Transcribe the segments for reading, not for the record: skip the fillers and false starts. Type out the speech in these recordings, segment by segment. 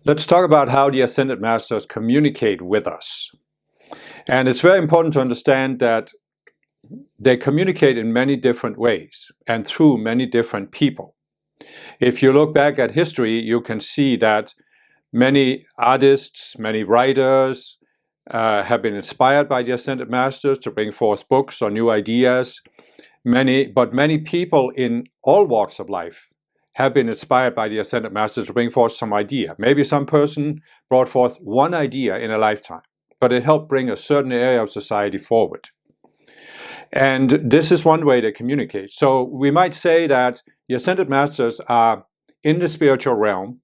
Let's talk about how the Ascended Masters communicate with us. And it's very important to understand that they communicate in many different ways and through many different people. If you look back at history, you can see that many artists, many writers have been inspired by the Ascended Masters to bring forth books or new ideas. But many people in all walks of life have been inspired by the Ascended Masters to bring forth some idea. Maybe some person brought forth one idea in a lifetime, but it helped bring a certain area of society forward. And this is one way they communicate. So we might say that the Ascended Masters are in the spiritual realm,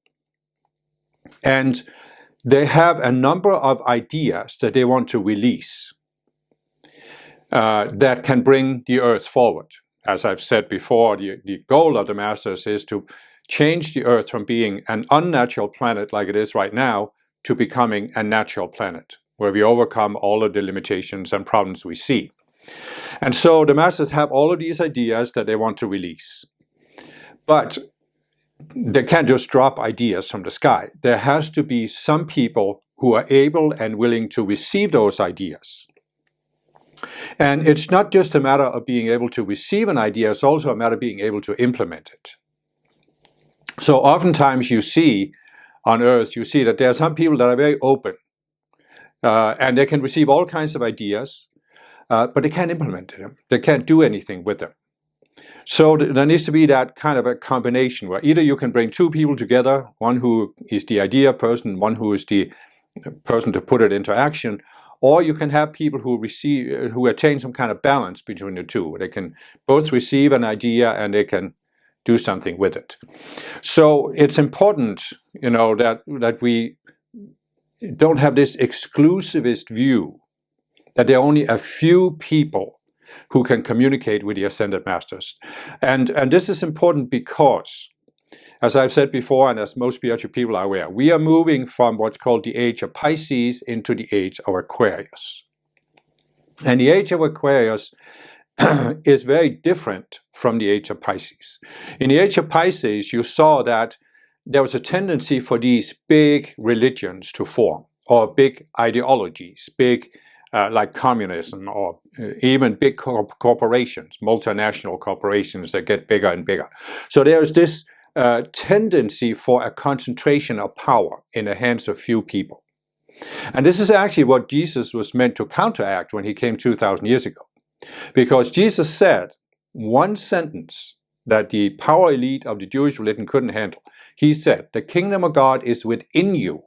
and they have a number of ideas that they want to release that can bring the earth forward. As I've said before, the goal of the Masters is to change the earth from being an unnatural planet like it is right now to becoming a natural planet, where we overcome all of the limitations and problems we see. And so the Masters have all of these ideas that they want to release. But they can't just drop ideas from the sky. There has to be some people who are able and willing to receive those ideas. And it's not just a matter of being able to receive an idea, it's also a matter of being able to implement it. So oftentimes you see on Earth, you see that there are some people that are very open and they can receive all kinds of ideas, but they can't implement them. They can't do anything with them. So there needs to be that kind of a combination where either you can bring two people together, one who is the idea person, one who is the person to put it into action, or you can have people who attain some kind of balance between the two. They can both receive an idea and they can do something with it. So it's important, that we don't have this exclusivist view that there are only a few people who can communicate with the Ascended Masters. And this is important because, as I've said before, and as most spiritual people are aware, we are moving from what's called the age of Pisces into the age of Aquarius. And the age of Aquarius is very different from the age of Pisces. In the age of Pisces, you saw that there was a tendency for these big religions to form, or big ideologies, like communism, or even big corporations, multinational corporations that get bigger and bigger. So there is this tendency for a concentration of power in the hands of few people. And this is actually what Jesus was meant to counteract when he came 2,000 years ago. Because Jesus said one sentence that the power elite of the Jewish religion couldn't handle. He said, "The kingdom of God is within you,"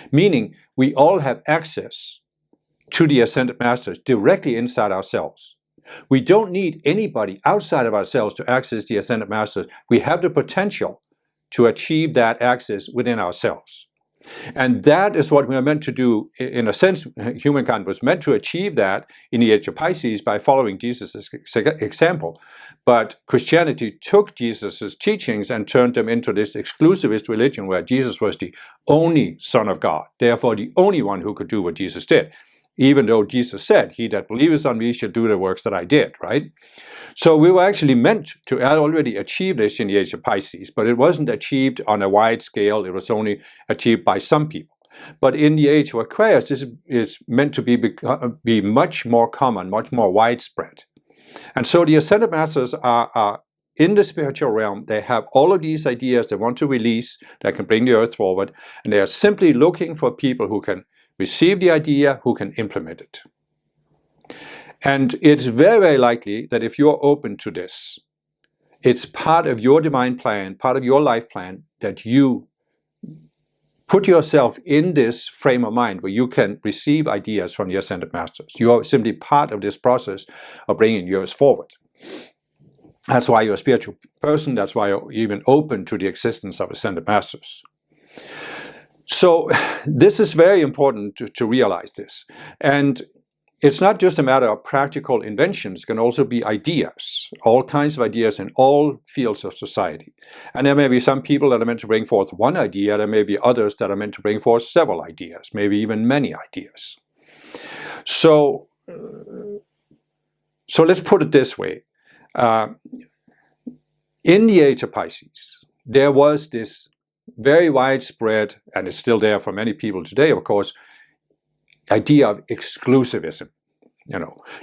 meaning we all have access to the Ascended Masters directly inside ourselves. We don't need anybody outside of ourselves to access the Ascended Masters. We have the potential to achieve that access within ourselves. And that is what we are meant to do. In a sense, humankind was meant to achieve that in the age of Pisces by following Jesus' example. But Christianity took Jesus' teachings and turned them into this exclusivist religion where Jesus was the only Son of God, therefore the only one who could do what Jesus did. Even though Jesus said, "He that believeth on me shall do the works that I did," right? So we were actually meant to already achieve this in the age of Pisces, but it wasn't achieved on a wide scale. It was only achieved by some people. But in the age of Aquarius, this is meant to be much more common, much more widespread. And so the Ascended Masters are in the spiritual realm. They have all of these ideas they want to release that can bring the earth forward, and they are simply looking for people who can receive the idea, who can implement it. And it's very, very likely that if you're open to this, it's part of your divine plan, part of your life plan, that you put yourself in this frame of mind where you can receive ideas from the Ascended Masters. You are simply part of this process of bringing yours forward. That's why you're a spiritual person. That's why you're even open to the existence of Ascended Masters. So this is very important to realize this. And it's not just a matter of practical inventions. It can also be ideas, all kinds of ideas in all fields of society. And there may be some people that are meant to bring forth one idea. There may be others that are meant to bring forth several ideas, maybe even many ideas. So let's put it this way. In the age of Pisces, there was this very widespread, and it's still there for many people today, of course, idea of exclusivism.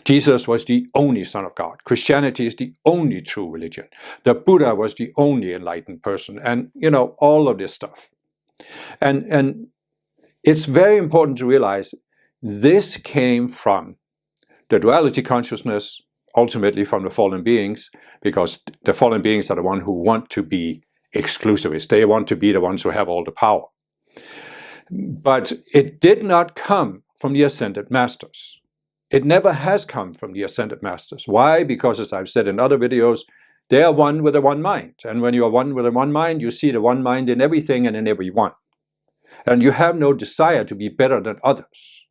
Jesus was the only Son of God. Christianity is the only true religion. The Buddha was the only enlightened person, and all of this stuff. And it's very important to realize this came from the duality consciousness, ultimately from the fallen beings, because the fallen beings are the ones who want to be exclusivists. They want to be the ones who have all the power. But it did not come from the Ascended Masters. It never has come from the Ascended Masters. Why? Because, as I've said in other videos, they are one with the one mind. And when you are one with the one mind, you see the one mind in everything and in everyone. And you have no desire to be better than others.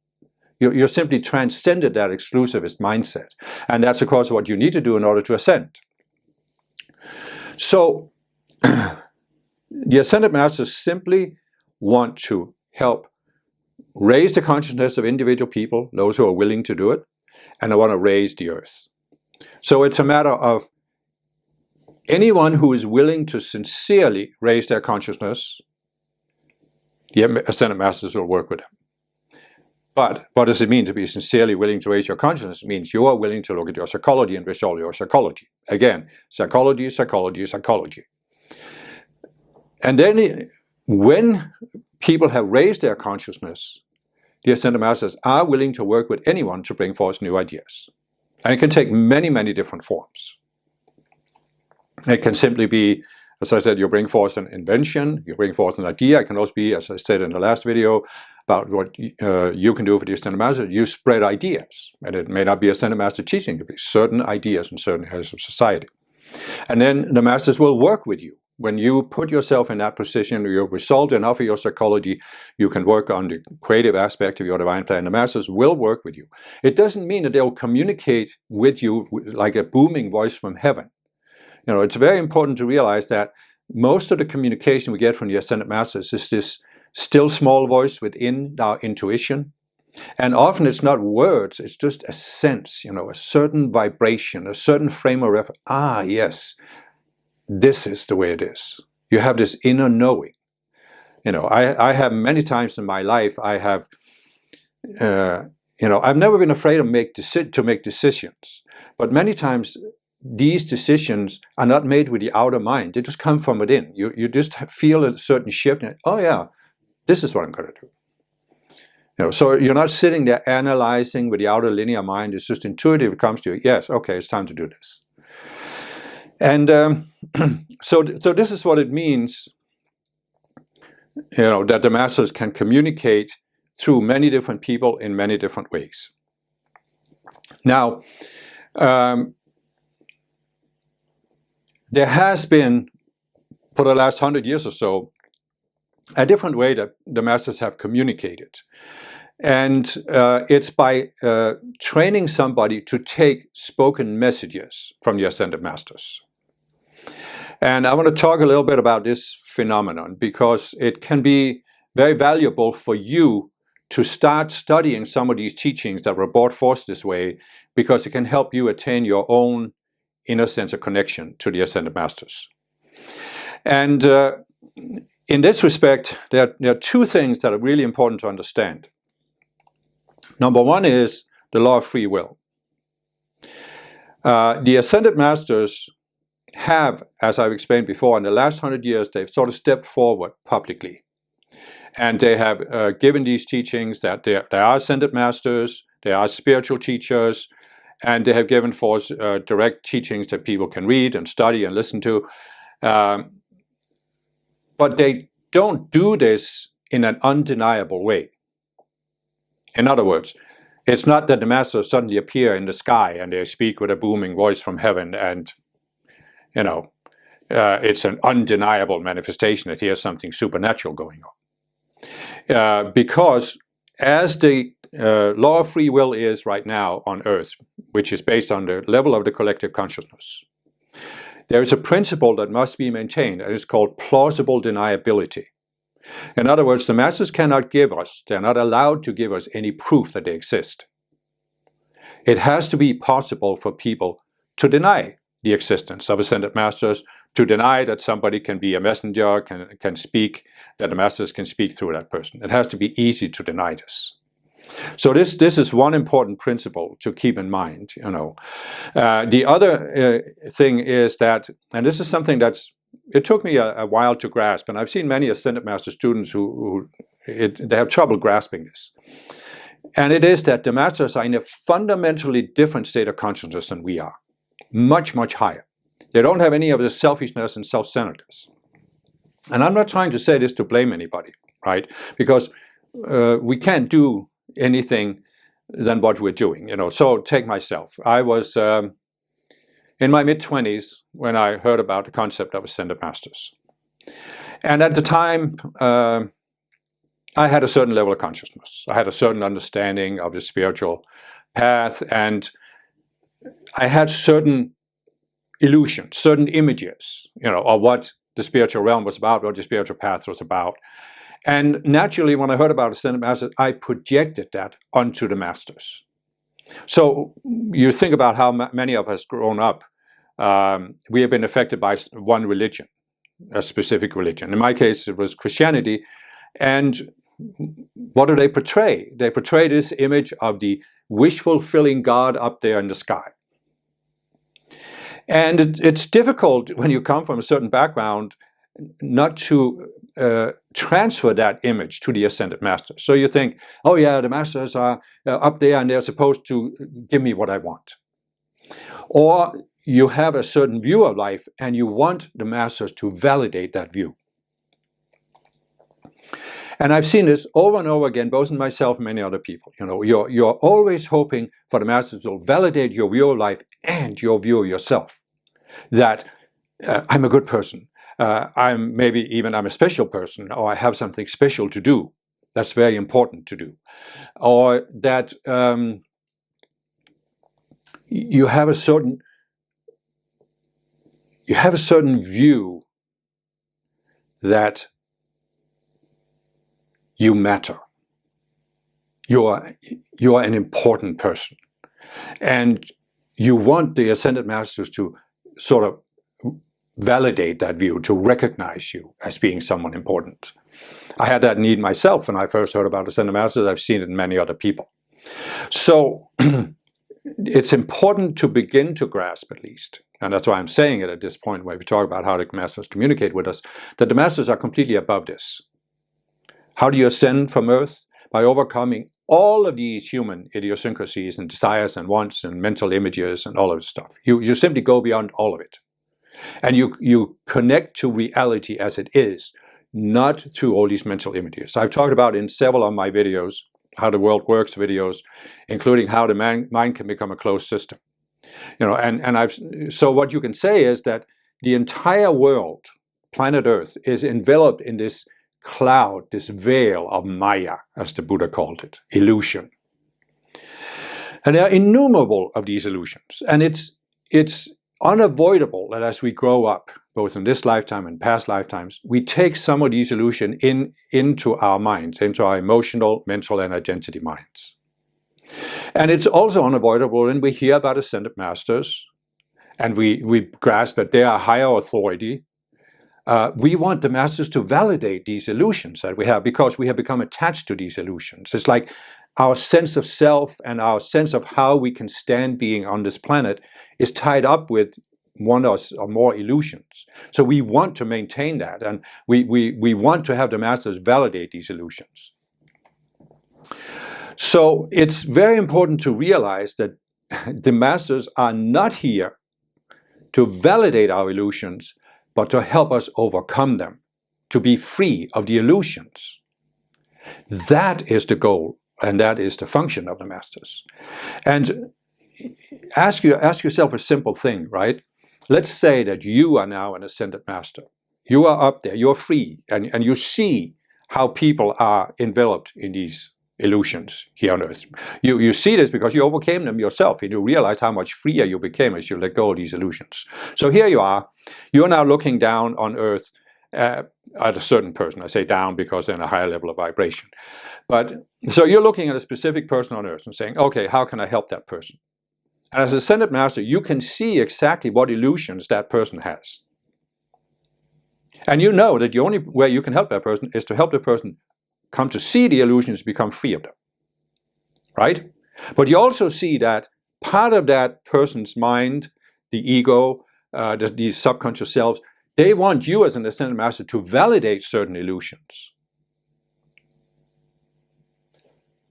You're simply transcended that exclusivist mindset. And that's, of course, what you need to do in order to ascend. So, the Ascended Masters simply want to help raise the consciousness of individual people, those who are willing to do it, and they want to raise the earth. So it's a matter of anyone who is willing to sincerely raise their consciousness, the Ascended Masters will work with them. But what does it mean to be sincerely willing to raise your consciousness? It means you are willing to look at your psychology and resolve your psychology. Again, psychology, psychology, psychology. And then when people have raised their consciousness, the Ascended Masters are willing to work with anyone to bring forth new ideas. And it can take many, many different forms. It can simply be, as I said, you bring forth an invention, you bring forth an idea. It can also be, as I said in the last video, about what you can do for the Ascended Masters. You spread ideas. And it may not be Ascended Master teaching, it could be certain ideas in certain areas of society. And then the Masters will work with you. When you put yourself in that position, you've resolved enough of your psychology, you can work on the creative aspect of your divine plan. The Masters will work with you. It doesn't mean that they'll communicate with you like a booming voice from heaven. It's very important to realize that most of the communication we get from the Ascended Masters is this still small voice within our intuition. And often it's not words, it's just a sense, a certain vibration, a certain frame of reference. Ah, yes. This is the way it is. You have this inner knowing. I have many times in my life, I've never been afraid to make decisions. But many times, these decisions are not made with the outer mind. They just come from within. You just feel a certain shift. And, oh yeah, this is what I'm going to do. So you're not sitting there analyzing with the outer linear mind. It's just intuitive. It comes to you. Yes, okay, it's time to do this. And so this is what it means, that the Masters can communicate through many different people in many different ways. Now, there has been, for the last 100 years or so, a different way that the Masters have communicated. And it's by training somebody to take spoken messages from the Ascended Masters. And I want to talk a little bit about this phenomenon because it can be very valuable for you to start studying some of these teachings that were brought forth this way, because it can help you attain your own inner sense of connection to the Ascended Masters. And in this respect, there are two things that are really important to understand. Number one is the law of free will. The Ascended Masters have, as I've explained before, in the last 100 years, they've sort of stepped forward publicly. And they have given these teachings that they are Ascended Masters, they are spiritual teachers, and they have given forth direct teachings that people can read and study and listen to. But they don't do this in an undeniable way. In other words, it's not that the Masters suddenly appear in the sky and they speak with a booming voice from heaven and it's an undeniable manifestation that here's something supernatural going on. Because as the law of free will is right now on Earth, which is based on the level of the collective consciousness, there is a principle that must be maintained, and it's called plausible deniability. In other words, the Masters cannot give us, they're not allowed to give us any proof that they exist. It has to be possible for people to deny the existence of Ascended Masters, to deny that somebody can be a messenger, can speak, that the masters can speak through that person. It has to be easy to deny this. So this is one important principle to keep in mind. The other thing is that, and this is something it took me a while to grasp, and I've seen many Ascended Master students who they have trouble grasping this. And it is that the Masters are in a fundamentally different state of consciousness than we are. Much, much higher. They don't have any of the selfishness and self-centeredness. And I'm not trying to say this to blame anybody, right? Because we can't do anything than what we're doing. So take myself. I was in my mid-20s when I heard about the concept of Ascended Masters. And at the time, I had a certain level of consciousness. I had a certain understanding of the spiritual path, and I had certain illusions, certain images, of what the spiritual realm was about, what the spiritual path was about. And naturally, when I heard about Ascended Masters, I projected that onto the Masters. So you think about how many of us grown up, we have been affected by one religion, a specific religion. In my case, it was Christianity. And what do they portray? They portray this image of the wish-fulfilling God up there in the sky. And it's difficult when you come from a certain background not to transfer that image to the Ascended Masters. So you think, oh yeah, the Masters are up there and they're supposed to give me what I want. Or you have a certain view of life and you want the Masters to validate that view. And I've seen this over and over again, both in myself and many other people. You're always hoping for the Masters to validate your view of life and your view of yourself. That I'm a good person. I'm a special person, or I have something special to do. That's very important to do. Or that you have a certain view that you matter. You are an important person. And you want the Ascended Masters to sort of validate that view, to recognize you as being someone important. I had that need myself when I first heard about Ascended Masters. I've seen it in many other people. So it's important to begin to grasp, at least, and that's why I'm saying it at this point when we talk about how the Masters communicate with us, that the Masters are completely above this. How do you ascend from Earth? By overcoming all of these human idiosyncrasies and desires and wants and mental images and all of this stuff. You simply go beyond all of it. And you connect to reality as it is, not through all these mental images. I've talked about in several of my videos, how the world works videos, including how the mind can become a closed system. So what you can say is that the entire world, planet Earth, is enveloped in this cloud, this veil of Maya, as the Buddha called it, illusion. And there are innumerable of these illusions. And it's unavoidable that as we grow up, both in this lifetime and past lifetimes, we take some of these illusions into our minds, into our emotional, mental, and identity minds. And it's also unavoidable when we hear about Ascended Masters and we grasp that they are higher authority. We want the Masters to validate these illusions that we have because we have become attached to these illusions. It's like our sense of self and our sense of how we can stand being on this planet is tied up with one or more illusions. So we want to maintain that, and we want to have the Masters validate these illusions. So it's very important to realize that the Masters are not here to validate our illusions, but to help us overcome them, to be free of the illusions. That is the goal, and that is the function of the Masters. And ask yourself a simple thing, right? Let's say that you are now an Ascended Master. You are up there, you're free, and you see how people are enveloped in these illusions here on Earth. You see this because you overcame them yourself, and you realize how much freer you became as you let go of these illusions. So here you are. You're now looking down on Earth at a certain person. I say down because they're in a higher level of vibration. But so you're looking at a specific person on Earth and saying, okay, how can I help that person? And as Ascended Master, you can see exactly what illusions that person has. And you know that the only way you can help that person is to help the person come to see the illusions, become free of them, right? But you also see that part of that person's mind, the ego, these subconscious selves, they want you as an ascended master to validate certain illusions.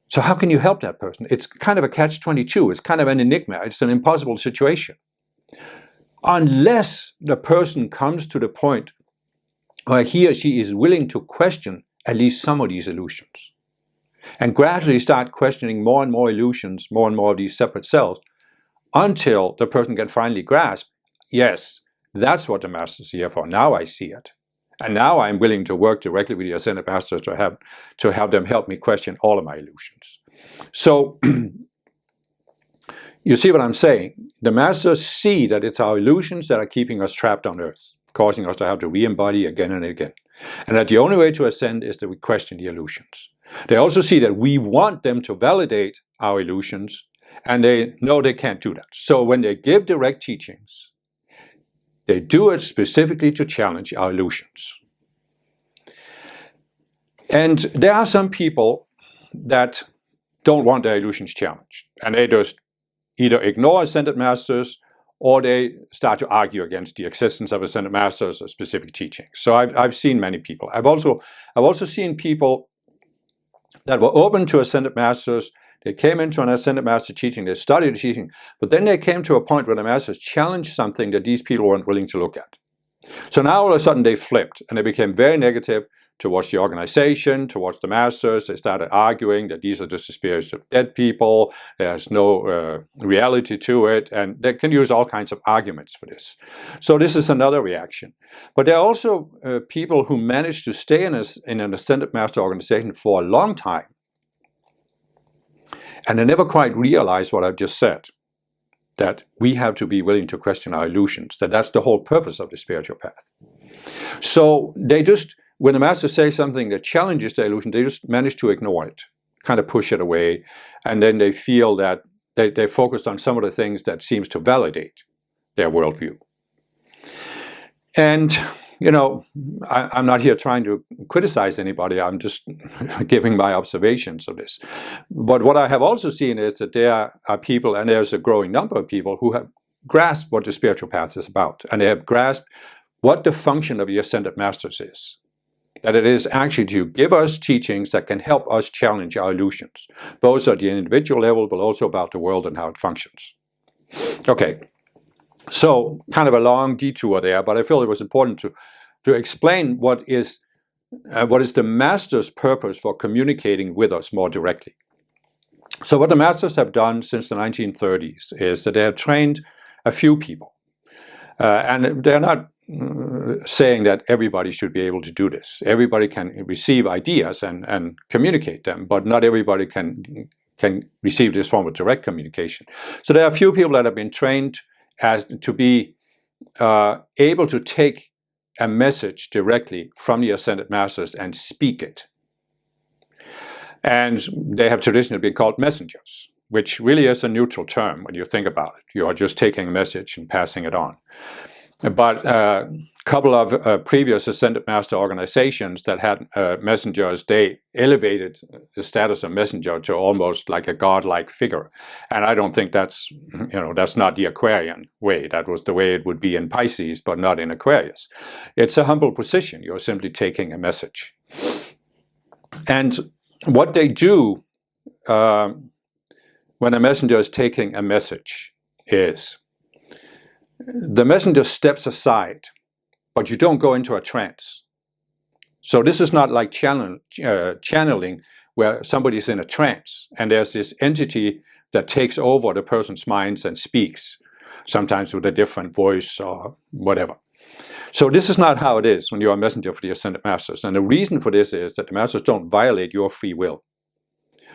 So how can you help that person? It's kind of a catch-22. It's kind of an enigma. It's an impossible situation. Unless the person comes to the point where he or she is willing to question at least some of these illusions and gradually start questioning more and more illusions, more and more of these separate selves, until the person can finally grasp, yes, that's what the master is here for. Now I see it. And now I'm willing to work directly with the ascended masters to have them help me question all of my illusions. So you see what I'm saying? The masters see that it's our illusions that are keeping us trapped on earth, causing us to have to re-embody again and again. And that the only way to ascend is that we question the illusions. They also see that we want them to validate our illusions, and they know they can't do that. So when they give direct teachings, they do it specifically to challenge our illusions. And there are some people that don't want their illusions challenged, and they just either ignore ascended masters or they start to argue against the existence of ascended masters or specific teachings. So I've seen many people. I've also seen people that were open to ascended masters. They came into an ascended master teaching, they studied the teaching, but then they came to a point where the masters challenged something that these people weren't willing to look at. So now all of a sudden they flipped and they became very negative towards the organization, towards the masters. They started arguing that these are just the spirits of dead people, there's no reality to it, and they can use all kinds of arguments for this. So this is another reaction. But there are also people who manage to stay in an ascended master organization for a long time, and they never quite realize what I've just said, that we have to be willing to question our illusions, that's the whole purpose of the spiritual path. So they just, when the masters say something that challenges their illusion, they just manage to ignore it, kind of push it away, and then they feel that they focused on some of the things that seems to validate their worldview. And you know, I'm not here trying to criticize anybody, I'm just giving my observations of this. But what I have also seen is that there are people, and there's a growing number of people, who have grasped what the spiritual path is about, and they have grasped what the function of the ascended masters is. That it is actually to give us teachings that can help us challenge our illusions, both at the individual level, but also about the world and how it functions. Okay. So, kind of a long detour there, but I feel it was important to explain what is the master's purpose for communicating with us more directly. So what the masters have done since the 1930s is that they have trained a few people. And they're not saying that everybody should be able to do this. Everybody can receive ideas and communicate them, but not everybody can receive this form of direct communication. So there are a few people that have been trained as to be able to take a message directly from the ascended masters and speak it. And they have traditionally been called messengers, which really is a neutral term when you think about it. You are just taking a message and passing it on. But a couple of previous ascended master organizations that had messengers, they elevated the status of messenger to almost like a godlike figure. And I don't think that's not the Aquarian way. That was the way it would be in Pisces, but not in Aquarius. It's a humble position. You're simply taking a message. And what they do when a messenger is taking a message is the messenger steps aside, but you don't go into a trance. So this is not like channeling where somebody's in a trance and there's this entity that takes over the person's minds and speaks, sometimes with a different voice or whatever. So this is not how it is when you're a messenger for the ascended masters. And the reason for this is that the masters don't violate your free will.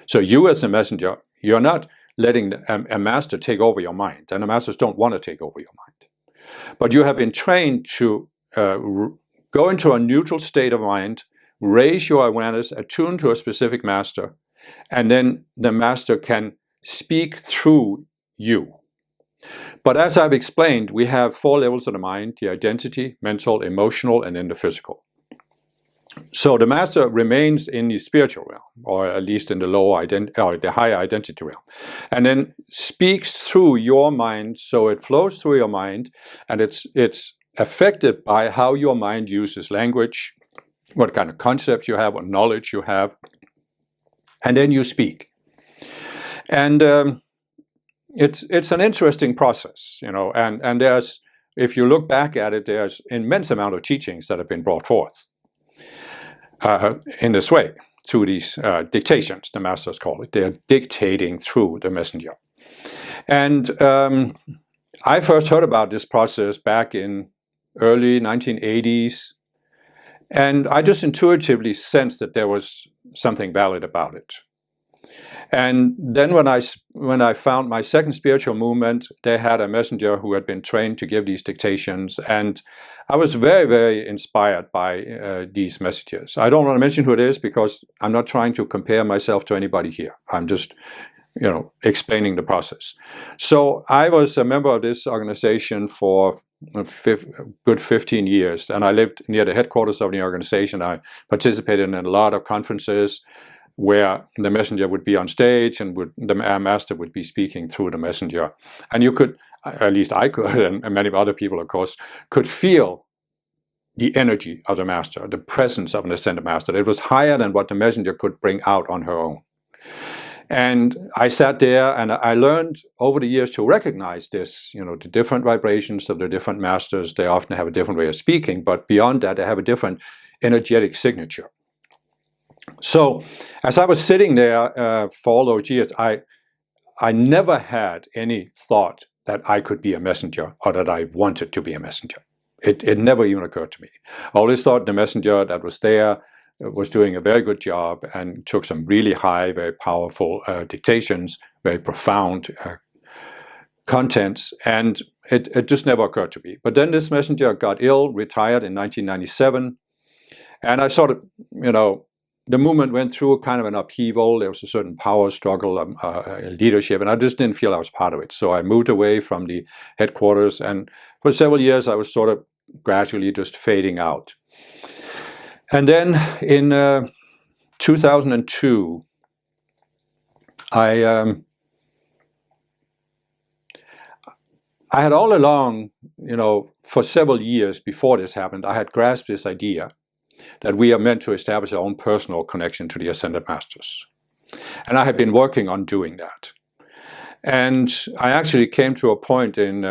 So you as a messenger, you're not letting a master take over your mind, and the masters don't want to take over your mind. But you have been trained to go into a neutral state of mind, raise your awareness, attune to a specific master, and then the master can speak through you. But as I've explained, we have 4 levels of the mind: the identity, mental, emotional, and then the physical. So the master remains in the spiritual realm, or at least in the lower or the higher identity realm, and then speaks through your mind. So it flows through your mind, and it's affected by how your mind uses language, what kind of concepts you have, what knowledge you have, and then you speak. And it's an interesting process, and there's, if you look back at it, there's immense amount of teachings that have been brought forth in this way, through these dictations, the masters call it. They're dictating through the messenger. And I first heard about this process back in early 1980s, and I just intuitively sensed that there was something valid about it. And then when I found my second spiritual movement, they had a messenger who had been trained to give these dictations, and I was very, very inspired by these messages. I don't want to mention who it is because I'm not trying to compare myself to anybody here. I'm just, explaining the process. So I was a member of this organization for a good 15 years, and I lived near the headquarters of the organization. I participated in a lot of conferences where the messenger would be on stage and the master would be speaking through the messenger. And you could, at least I could, and many other people, of course, could feel the energy of the master, the presence of an ascended master. It was higher than what the messenger could bring out on her own. And I sat there and I learned over the years to recognize this, the different vibrations of the different masters. They often have a different way of speaking, but beyond that, they have a different energetic signature. So as I was sitting there for all those years, I never had any thought that I could be a messenger or that I wanted to be a messenger. It never even occurred to me. I always thought the messenger that was there was doing a very good job and took some really high, very powerful dictations, very profound contents, and it just never occurred to me. But then this messenger got ill, retired in 1997, and I sort of, the movement went through kind of an upheaval. There was a certain power struggle, leadership, and I just didn't feel I was part of it. So I moved away from the headquarters, and for several years I was sort of gradually just fading out. And then in 2002, I had all along, for several years before this happened, I had grasped this idea that we are meant to establish our own personal connection to the Ascended Masters. And I had been working on doing that. And I actually came to a point in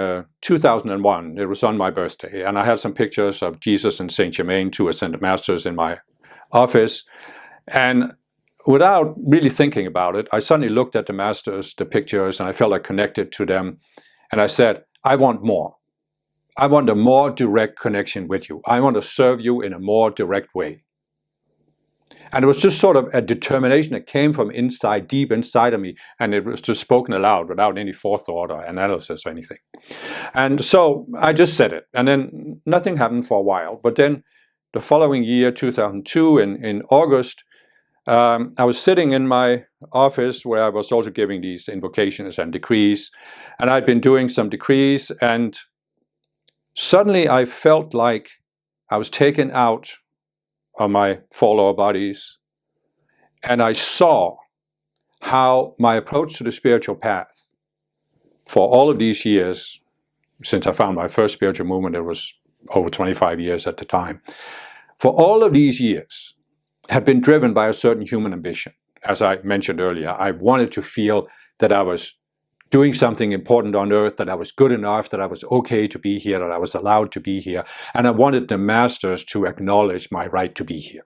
2001, it was on my birthday, and I had some pictures of Jesus and Saint Germain, 2 Ascended Masters, in my office. And without really thinking about it, I suddenly looked at the masters, the pictures, and I felt I connected to them. And I said, I want more. I want a more direct connection with you. I want to serve you in a more direct way. And it was just sort of a determination that came from inside, deep inside of me, and it was just spoken aloud without any forethought or analysis or anything. And so I just said it, and then nothing happened for a while. But then the following year, 2002, in August, I was sitting in my office where I was also giving these invocations and decrees, and I'd been doing some decrees, and suddenly I felt like I was taken out of my 4 lower bodies, and I saw how my approach to the spiritual path for all of these years, since I found my first spiritual movement, it was over 25 years at the time, for all of these years had been driven by a certain human ambition. As I mentioned earlier, I wanted to feel that I was doing something important on earth, that I was good enough, that I was okay to be here, that I was allowed to be here. And I wanted the masters to acknowledge my right to be here.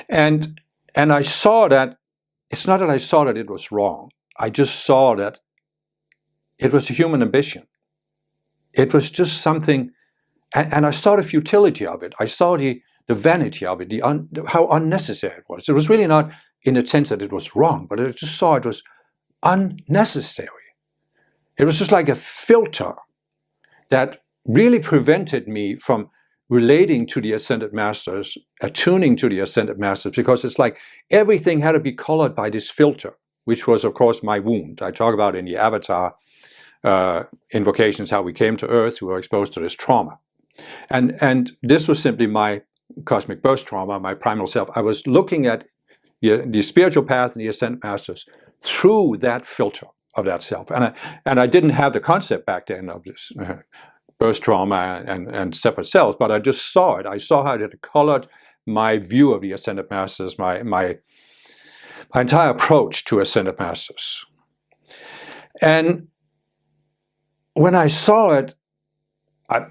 And I saw that, it's not that I saw that it was wrong. I just saw that it was a human ambition. It was just something, and I saw the futility of it. I saw the vanity of it, how unnecessary it was. It was really not in the sense that it was wrong, but I just saw it was unnecessary. It was just like a filter that really prevented me from relating to the Ascended Masters, attuning to the Ascended Masters, because it's like everything had to be colored by this filter, which was, of course, my wound. I talk about in the Avatar invocations, how we came to Earth, we were exposed to this trauma. And this was simply my cosmic burst trauma, my primal self. I was looking at the spiritual path and the Ascended Masters through that filter of that self. And I didn't have the concept back then of this burst trauma and separate selves, but I just saw it. I saw how it had colored my view of the Ascended Masters, my entire approach to Ascended Masters. And when I saw it,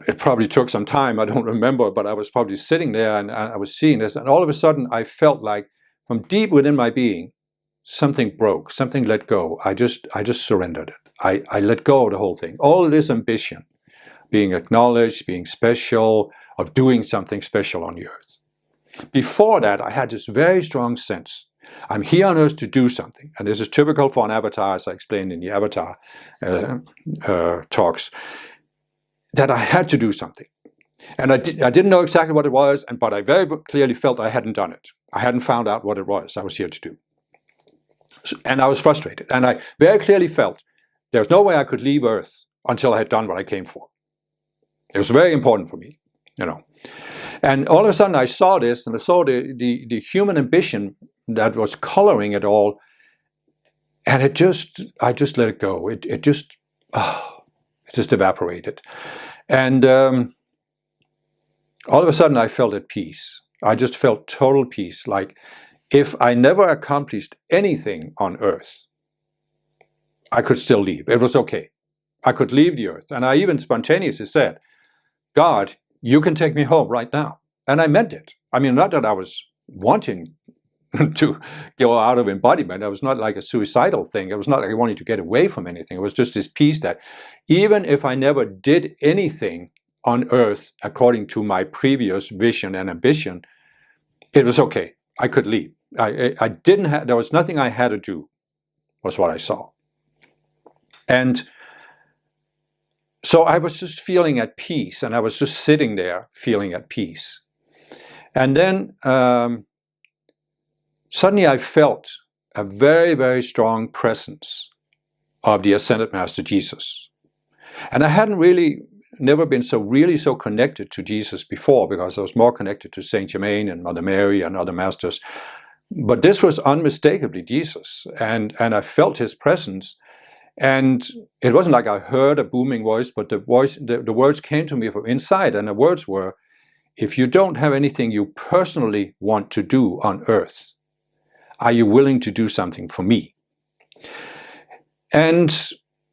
it probably took some time, I don't remember, but I was probably sitting there and I was seeing this, and all of a sudden I felt like from deep within my being, something broke, something let go. I just surrendered it. I let go of the whole thing. All of this ambition, being acknowledged, being special, of doing something special on the earth. Before that, I had this very strong sense, I'm here on earth to do something. And this is typical for an avatar, as I explained in the avatar talks, that I had to do something. And I didn't know exactly what it was, but I very clearly felt I hadn't done it. I hadn't found out what it was I was here to do. And I was frustrated. And I very clearly felt there was no way I could leave Earth until I had done what I came for. It was very important for me, you know. And all of a sudden I saw this, and I saw the human ambition that was coloring it all, and I just let it go. It just evaporated. And all of a sudden I felt at peace. I just felt total peace. Like if I never accomplished anything on Earth, I could still leave. It was okay. I could leave the Earth. And I even spontaneously said, God, you can take me home right now. And I meant it. I mean, not that I was wanting to go out of embodiment. It was not like a suicidal thing. It was not like I wanted to get away from anything. It was just this peace that even if I never did anything on Earth according to my previous vision and ambition, it was okay. I could leave. I didn't have, there was nothing I had to do, was what I saw. And so I was just feeling at peace, and I was just sitting there feeling at peace. And then suddenly I felt a very, very strong presence of the Ascended Master Jesus. And I hadn't never been so connected to Jesus before, because I was more connected to Saint Germain and Mother Mary and other masters. But this was unmistakably Jesus, and I felt his presence. And it wasn't like I heard a booming voice, but the words came to me from inside, and the words were, if you don't have anything you personally want to do on Earth, are you willing to do something for me? And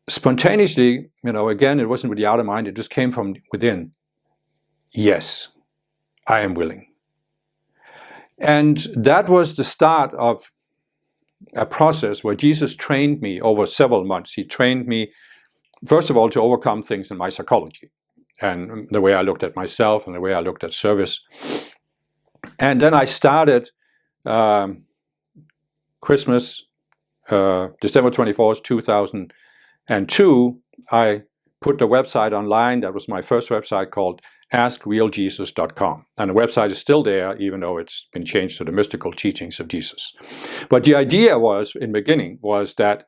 spontaneously, you know, again, it wasn't with the outer mind, it just came from within. Yes, I am willing. And that was the start of a process where Jesus trained me over several months. He trained me, first of all, to overcome things in my psychology and the way I looked at myself and the way I looked at service. And then I started Christmas, December 24th, 2002, I put the website online. That was my first website, called askrealjesus.com. And the website is still there, even though it's been changed to the mystical teachings of Jesus. But the idea was, in the beginning, was that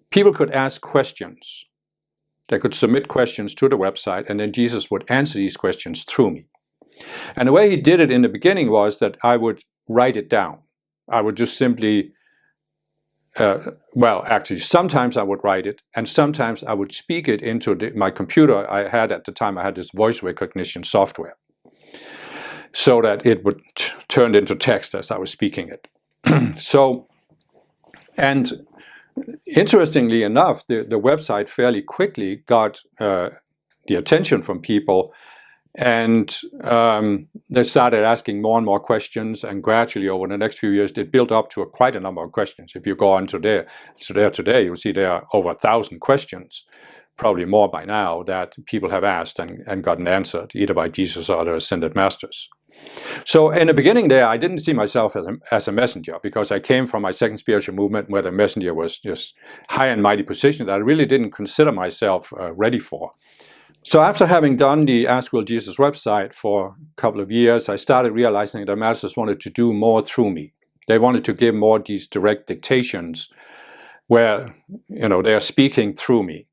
people could ask questions. They could submit questions to the website, and then Jesus would answer these questions through me. And the way he did it in the beginning was that I would write it down. I would just simply, well, actually, sometimes I would write it, and sometimes I would speak it into my computer. I had, at the time, I had this voice recognition software, so that it would turn into text as I was speaking it. So, and interestingly enough, the website fairly quickly got the attention from people, and they started asking more and more questions, and gradually over the next few years it built up to quite a number of questions. If you go on to there today, you'll see there are over 1,000 questions, probably more by now, that people have asked and gotten answered, either by Jesus or the Ascended Masters. So in the beginning there, I didn't see myself as a messenger, because I came from my second spiritual movement, where the messenger was just high and mighty position that I really didn't consider myself ready for. So after having done the Ask Real Jesus website for a couple of years, I started realizing that masters wanted to do more through me. They wanted to give more these direct dictations where, they are speaking through me.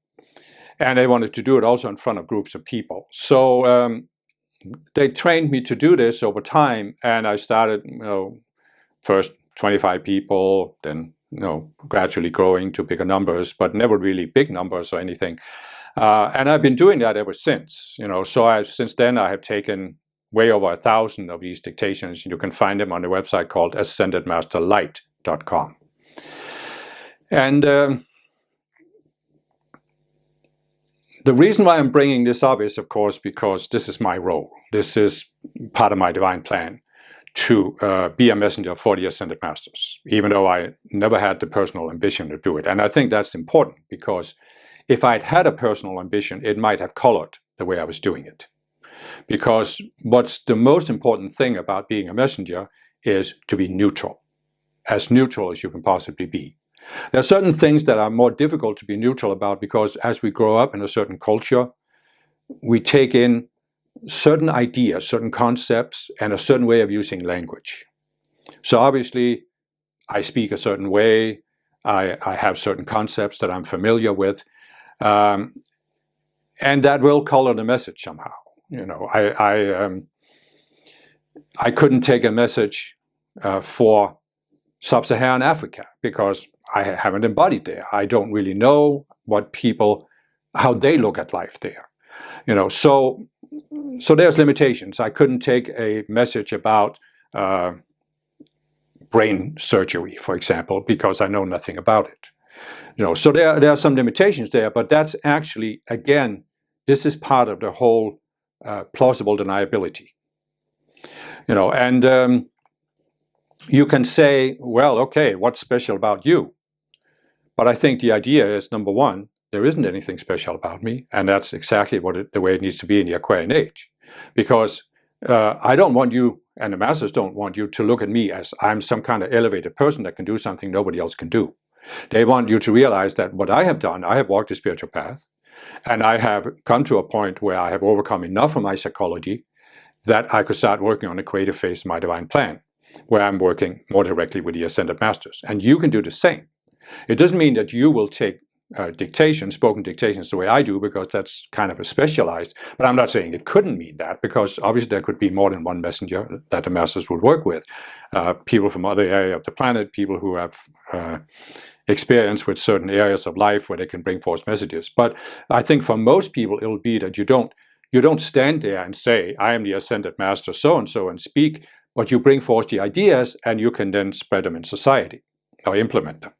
And they wanted to do it also in front of groups of people. So they trained me to do this over time, and I started, first 25 people, then, gradually growing to bigger numbers, but never really big numbers or anything. And I've been doing that ever since, so since then I have taken way over 1,000 of these dictations. You can find them on the website called ascendedmasterlight.com. And the reason why I'm bringing this up is, of course, because this is my role. This is part of my divine plan, to be a messenger for the Ascended Masters, even though I never had the personal ambition to do it. And I think that's important, because if I'd had a personal ambition, it might have colored the way I was doing it. Because what's the most important thing about being a messenger is to be neutral as you can possibly be. There are certain things that are more difficult to be neutral about, because as we grow up in a certain culture, we take in certain ideas, certain concepts, and a certain way of using language. So obviously, I speak a certain way, I have certain concepts that I'm familiar with, and that will color the message somehow. I couldn't take a message for Sub-Saharan Africa because I haven't embodied there. I don't really know how they look at life there. So there's limitations. I couldn't take a message about brain surgery, for example, because I know nothing about it. So there are some limitations there, but that's actually, again, this is part of the whole plausible deniability. And you can say, well, okay, what's special about you? But I think the idea is, number one, there isn't anything special about me, and that's exactly the way it needs to be in the Aquarian age. Because I don't want you, and the Masters don't want you, to look at me as I'm some kind of elevated person that can do something nobody else can do. They want you to realize that what I have done, I have walked the spiritual path, and I have come to a point where I have overcome enough of my psychology that I could start working on the creative phase of my divine plan, where I'm working more directly with the Ascended Masters. And you can do the same. It doesn't mean that you will take spoken dictations the way I do, because that's kind of a specialized, but I'm not saying it couldn't mean that, because obviously there could be more than one messenger that the Masters would work with. People from other areas of the planet, people who have experience with certain areas of life where they can bring forth messages. But I think for most people, it'll be that you don't stand there and say, I am the Ascended Master so-and-so, and speak, but you bring forth the ideas and you can then spread them in society or implement them.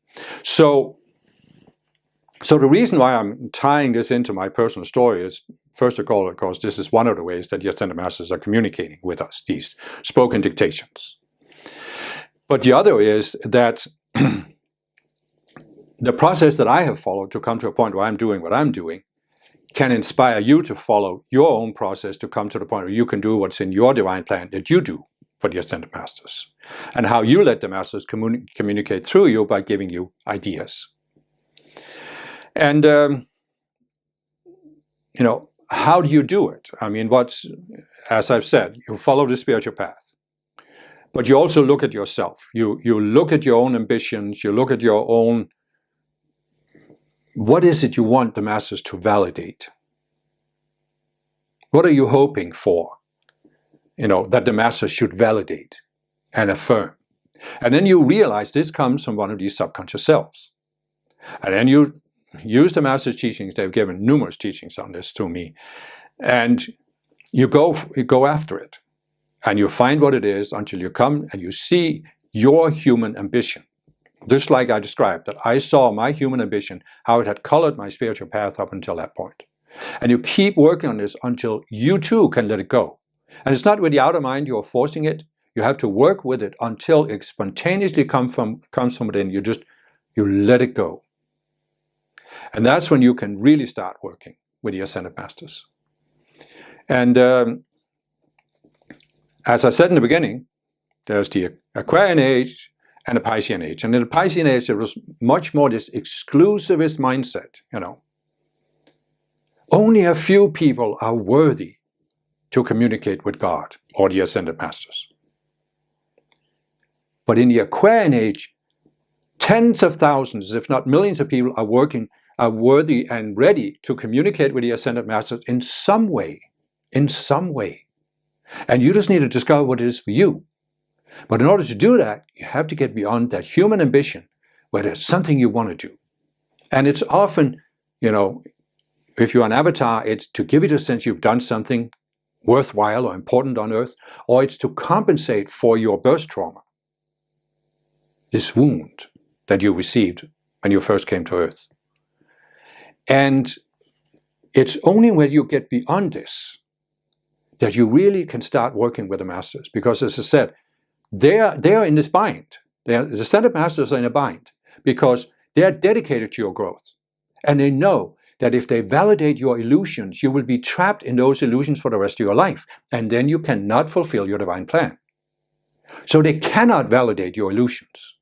So the reason why I'm tying this into my personal story is, first of all, of course, this is one of the ways that the Ascended Masters are communicating with us, these spoken dictations. But the other is that the process that I have followed to come to a point where I'm doing what I'm doing can inspire you to follow your own process to come to the point where you can do what's in your divine plan that you do for the Ascended Masters, and how you let the Masters communicate through you by giving you ideas. And, how do you do it? I mean, as I've said, you follow the spiritual path, but you also look at yourself. You look at your own ambitions, you look at your own, what is it you want the Masters to validate? What are you hoping for, that the Masters should validate and affirm? And then you realize this comes from one of these subconscious selves. And then you use the Master's teachings. They've given numerous teachings on this to me. And you go after it. And you find what it is until you come and you see your human ambition. Just like I described, that I saw my human ambition, how it had colored my spiritual path up until that point. And you keep working on this until you too can let it go. And it's not with the outer mind you're forcing it. You have to work with it until it spontaneously comes from within. You let it go. And that's when you can really start working with the Ascended Masters. And as I said in the beginning, there's the Aquarian age and the Piscean age. And in the Piscean age, there was much more this exclusivist mindset, Only a few people are worthy to communicate with God or the Ascended Masters. But in the Aquarian age, Tens of thousands, if not millions of people are worthy and ready to communicate with the Ascended Masters in some way. In some way. And you just need to discover what it is for you. But in order to do that, you have to get beyond that human ambition where there's something you want to do. And it's often, if you're an avatar, it's to give you the sense you've done something worthwhile or important on Earth, or it's to compensate for your birth trauma, this wound that you received when you first came to Earth. And it's only when you get beyond this that you really can start working with the Masters. Because as I said, they're in this bind. The Ascended Masters are in a bind because they're dedicated to your growth. And they know that if they validate your illusions, you will be trapped in those illusions for the rest of your life. And then you cannot fulfill your divine plan. So they cannot validate your illusions.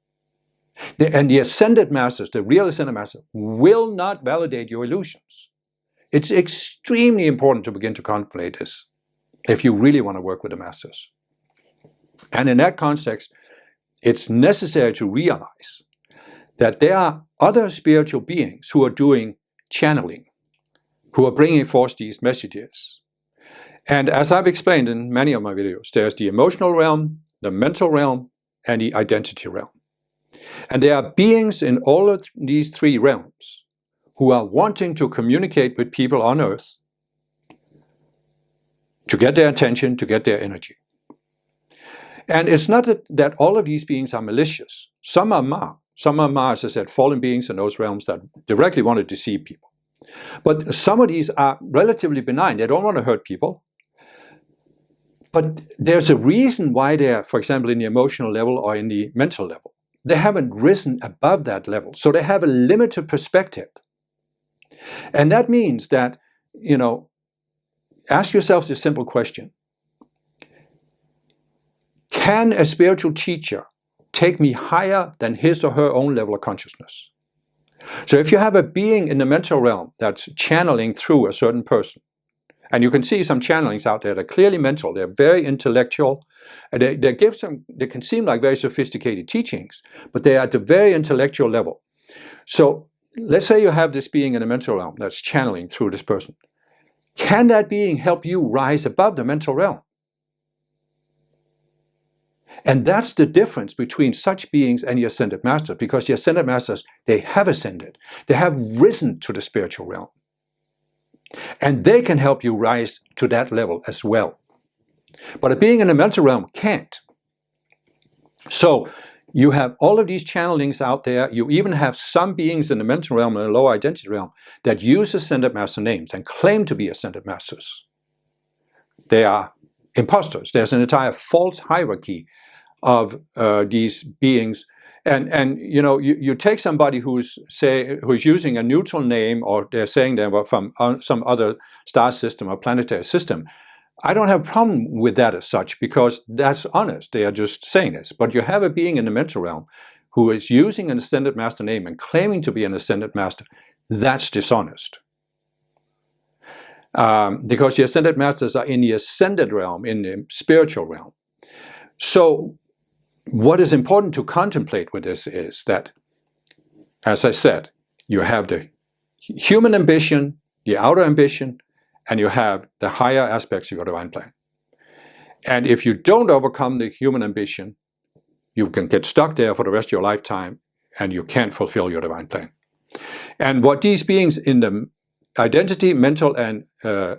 And the Ascended Masters, the real Ascended Masters, will not validate your illusions. It's extremely important to begin to contemplate this if you really want to work with the Masters. And in that context, it's necessary to realize that there are other spiritual beings who are doing channeling, who are bringing forth these messages. And as I've explained in many of my videos, there's the emotional realm, the mental realm, and the identity realm. And there are beings in all of these three realms who are wanting to communicate with people on Earth to get their attention, to get their energy. And it's not that all of these beings are malicious. Some are Ma. Some are Ma, as I said, fallen beings in those realms that directly want to deceive people. But some of these are relatively benign. They don't want to hurt people. But there's a reason why they're, for example, in the emotional level or in the mental level. They haven't risen above that level. So they have a limited perspective. And that means that, ask yourself this simple question. Can a spiritual teacher take me higher than his or her own level of consciousness? So if you have a being in the mental realm that's channeling through a certain person, and you can see some channelings out there that are clearly mental, they're very intellectual, and they can seem like very sophisticated teachings, but they are at the very intellectual level. So let's say you have this being in the mental realm that's channeling through this person. Can that being help you rise above the mental realm? And that's the difference between such beings and the Ascended Masters, because the Ascended Masters, they have ascended. They have risen to the spiritual realm. And they can help you rise to that level as well. But a being in the mental realm can't. So you have all of these channelings out there. You even have some beings in the mental realm and the lower identity realm that use Ascended Master names and claim to be Ascended Masters. They are imposters. There's an entire false hierarchy of these beings. And you take somebody who's using a neutral name, or they're saying they're from some other star system or planetary system. I don't have a problem with that as such, because that's honest. They are just saying this. But you have a being in the mental realm who is using an Ascended Master name and claiming to be an Ascended Master. That's dishonest. Because the Ascended Masters are in the Ascended realm, in the spiritual realm. So what is important to contemplate with this is that, as I said, you have the human ambition, the outer ambition, and you have the higher aspects of your divine plan. And if you don't overcome the human ambition, you can get stuck there for the rest of your lifetime, and you can't fulfill your divine plan. And what these beings in the identity, mental, and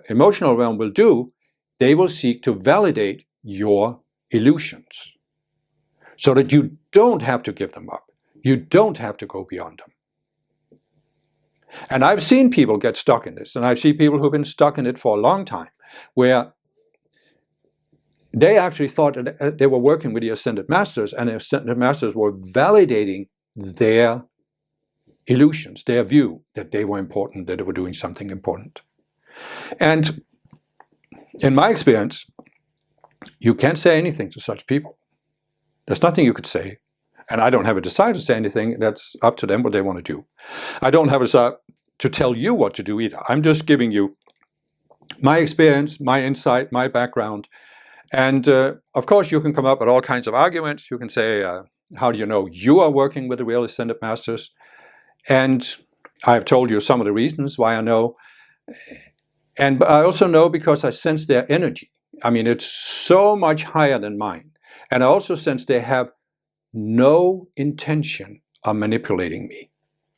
emotional realm will do, they will seek to validate your illusions, so that you don't have to give them up. You don't have to go beyond them. And I've seen people get stuck in this, and I've seen people who've been stuck in it for a long time, where they actually thought that they were working with the Ascended Masters, and the Ascended Masters were validating their illusions, their view that they were important, that they were doing something important. And in my experience, you can't say anything to such people. There's nothing you could say. And I don't have a desire to say anything. That's up to them what they want to do. I don't have a desire to tell you what to do either. I'm just giving you my experience, my insight, my background. And of course, you can come up with all kinds of arguments. You can say, How do you know you are working with the real Ascended Masters? And I've told you some of the reasons why I know. And I also know because I sense their energy. I mean, it's so much higher than mine. And I also sense they have no intention of manipulating me,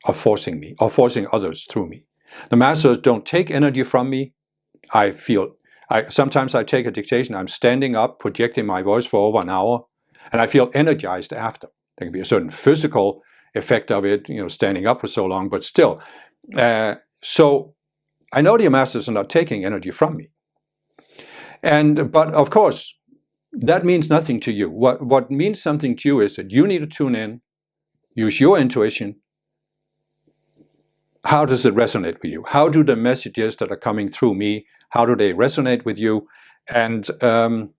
or forcing others through me. The masters don't take energy from me. Sometimes I take a dictation, I'm standing up, projecting my voice for over an hour, and I feel energized after. There can be a certain physical effect of it, standing up for so long, but still. So I know the masters are not taking energy from me. But of course, that means nothing to you. What means something to you is that you need to tune in, use your intuition. How does it resonate with you? How do the messages that are coming through me, how do they resonate with you? And are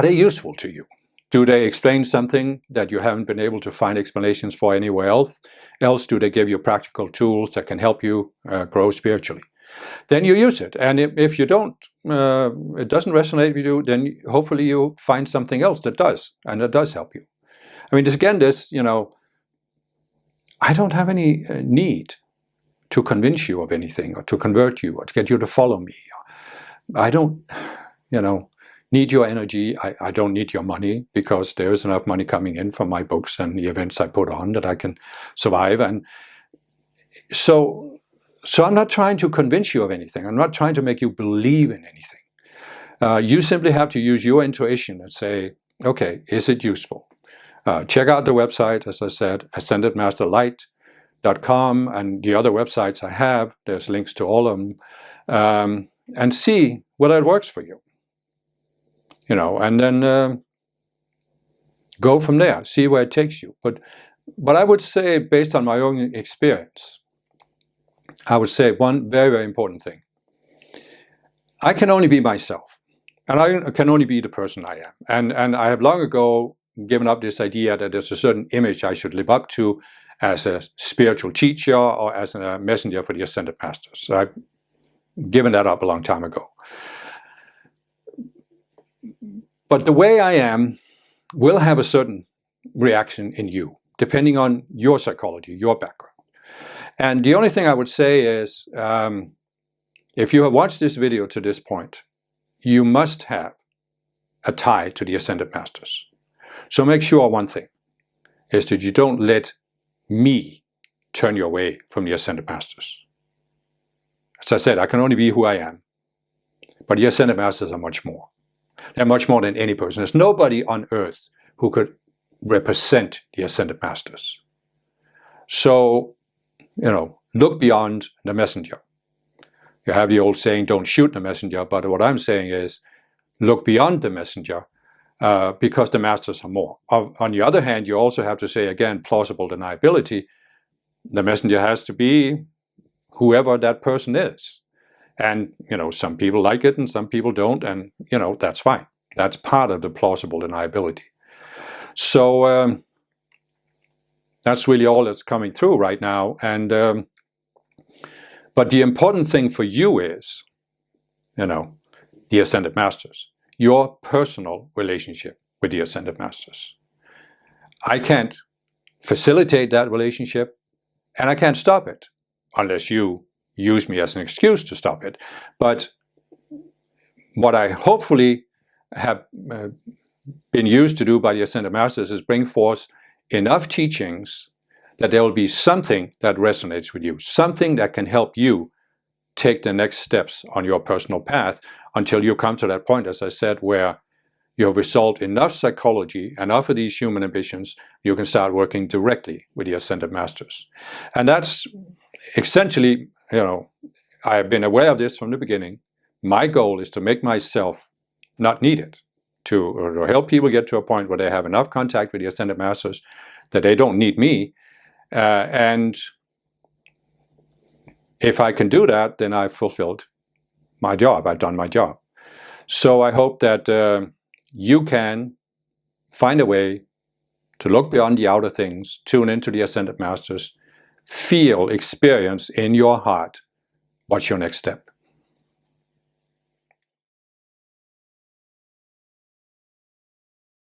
they useful to you? Do they explain something that you haven't been able to find explanations for anywhere else? Do they give you practical tools that can help you grow spiritually? Then you use it. And if you don't, it doesn't resonate with you, then hopefully you find something else that does, and that does help you. I mean, I don't have any need to convince you of anything, or to convert you, or to get you to follow me. I don't, need your energy. I don't need your money, because there is enough money coming in from my books and the events I put on that I can survive. And so I'm not trying to convince you of anything. I'm not trying to make you believe in anything. You simply have to use your intuition and say, okay, is it useful? Check out the website, as I said, ascendedmasterlight.com, and the other websites I have. There's links to all of them, and see whether it works for you. And then go from there. See where it takes you. But I would say, based on my own experience, I would say one very, very important thing. I can only be myself, and I can only be the person I am. And I have long ago given up this idea that there's a certain image I should live up to as a spiritual teacher or as a messenger for the Ascended Masters. So I've given that up a long time ago. But the way I am will have a certain reaction in you, depending on your psychology, your background. And the only thing I would say is, if you have watched this video to this point, you must have a tie to the Ascended Masters. So make sure one thing is that you don't let me turn you away from the Ascended Masters. As I said, I can only be who I am. But the Ascended Masters are much more. They're much more than any person. There's nobody on earth who could represent the Ascended Masters. So, look beyond the messenger. You have the old saying, don't shoot the messenger, but what I'm saying is, look beyond the messenger, because the masters are more. On the other hand, you also have to say, again, plausible deniability. The messenger has to be whoever that person is. And, some people like it and some people don't, and, that's fine. That's part of the plausible deniability. So that's really all that's coming through right now. And but the important thing for you is, the Ascended Masters, your personal relationship with the Ascended Masters. I can't facilitate that relationship, and I can't stop it, unless you use me as an excuse to stop it. But what I hopefully have been used to do by the Ascended Masters is bring forth enough teachings that there will be something that resonates with you, something that can help you take the next steps on your personal path until you come to that point, as I said, where you have resolved enough psychology, enough of these human ambitions, you can start working directly with the Ascended Masters. And that's essentially, I have been aware of this from the beginning. My goal is to make myself not needed, to help people get to a point where they have enough contact with the Ascended Masters that they don't need me. And if I can do that, then I've fulfilled my job. I've done my job. So I hope that you can find a way to look beyond the outer things, tune into the Ascended Masters, experience in your heart what's your next step.